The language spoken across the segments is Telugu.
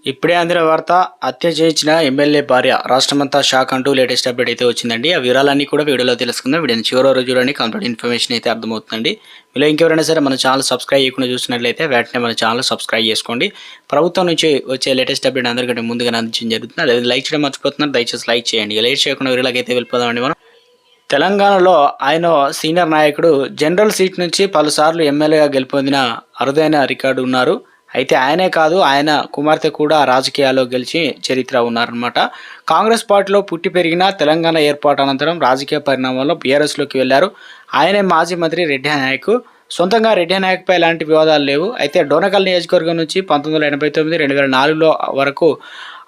ఇప్పుడే అందిన వార్త. హత్య చేయించిన ఎమ్మెల్యే భార్య రాష్ట్రమంతా షాక్ అంటూ లేటెస్ట్ అప్డేట్ అయితే వచ్చిందండి. ఆ వివరాలన్నీ కూడా వీడియోలో తెలుసుకుందాం. వీడియోని చివరి రోజు చూడండి, కంప్లీట్ ఇన్ఫర్మేషన్ అయితే అర్థమవుతుందండి. మీలో ఇంకెవరైనా సరే మన ఛానల్ సబ్స్క్రైబ్ చేయకుండా చూసినట్లయితే వెంటనే మన ఛానల్ సబ్స్క్రైబ్ చేసుకోండి. ప్రభుత్వం నుంచి వచ్చే లేటెస్ట్ అప్డేట్ అందరికంటే ముందుగా అందించడం జరుగుతుంది. అదే లైక్ చేయడం మర్చిపోతున్నారు, దయచేసి లైక్ చేయండి. లైక్ చేయకుండా వీడియోలోకి అయితే వెళ్ళిపోదామండి. మనం తెలంగాణలో ఆయన సీనియర్ నాయకుడు జనరల్ సీట్ నుంచి పలుసార్లు ఎమ్మెల్యేగా గెలుపొందిన అరుదైన రికార్డు ఉన్నారు. అయితే ఆయనే కాదు, ఆయన కుమార్తె కూడా రాజకీయాల్లో గెలిచి చరిత్ర ఉన్నారనమాట. కాంగ్రెస్ పార్టీలో పుట్టి పెరిగిన తెలంగాణ ఏర్పాటు అనంతరం రాజకీయ పరిణామాల్లో బీఆర్ఎస్లోకి వెళ్లారు. ఆయనే మాజీ మంత్రి రెడ్డి నాయక్. సొంతంగా రెడ్డి నాయక్పై ఎలాంటి వివాదాలు లేవు. అయితే డోనకల్ నియోజకవర్గం నుంచి 1989, 2004లో వరకు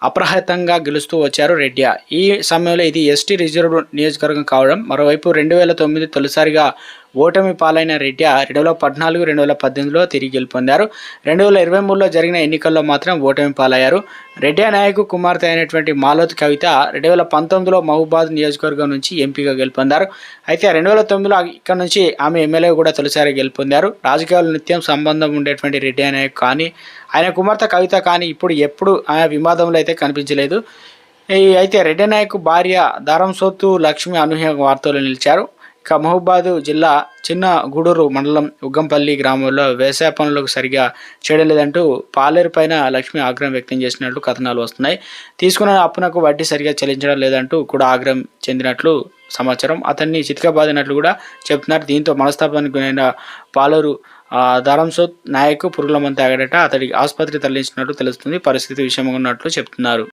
అప్రహతంగా గెలుస్తూ వచ్చారు రెడ్డి. ఈ సమయంలో ఇది ఎస్టీ రిజర్వ్ నియోజకవర్గం కావడం. మరోవైపు 2009 తొలిసారిగా ఓటమి పాలైన రెడ్డి 2014, 2018లో తిరిగి గెలుపొందారు. 2023లో జరిగిన ఎన్నికల్లో మాత్రం ఓటమి పాలయ్యారు. రెడ్డి నాయక్ కుమార్తె అయినటువంటి మాలోత్ కవిత 2019లో మహబూబాద్ నియోజకవర్గం నుంచి ఎంపీగా గెలుపొందారు. అయితే 2009లో ఇక్కడ నుంచి ఆమె ఎమ్మెల్యే కూడా తొలిసారి గెలుపొందారు. రాజకీయాలు నిత్యం సంబంధం ఉండేటువంటి రెడ్డి నాయక్ కానీ ఆయన కుమార్తె కవిత కానీ ఎప్పుడు ఆ వివాదంలో అయితే కనిపించలేదు. అయితే రెడ్డి నాయక్ భార్య దారంసోతు లక్ష్మి అనూహ్య వార్తలు నిలిచారు. ఇక మహబూబాద్ జిల్లా చిన్న గూడూరు మండలం ఉగ్గంపల్లి గ్రామంలో వ్యవసాయ పనులకు సరిగా చేయలేదంటూ పాలేరు పైన లక్ష్మి ఆగ్రహం వ్యక్తం చేసినట్లు కథనాలు వస్తున్నాయి. తీసుకున్న అప్పునకు వడ్డీ సరిగా చెల్లించడం లేదంటూ కూడా ఆగ్రహం చెందినట్లు సమాచారం. అతన్ని చితకబాదినట్లు కూడా చెప్తున్నారు. దీంతో మనస్తాపానికి గురైన పాలేరు దారంసోత్ నాయక్ పురుగుల మందు తాగాడట. అతడికి ఆసుపత్రికి తరలించినట్లు తెలుస్తుంది. పరిస్థితి విషమంగా ఉన్నట్లు చెప్తున్నారు.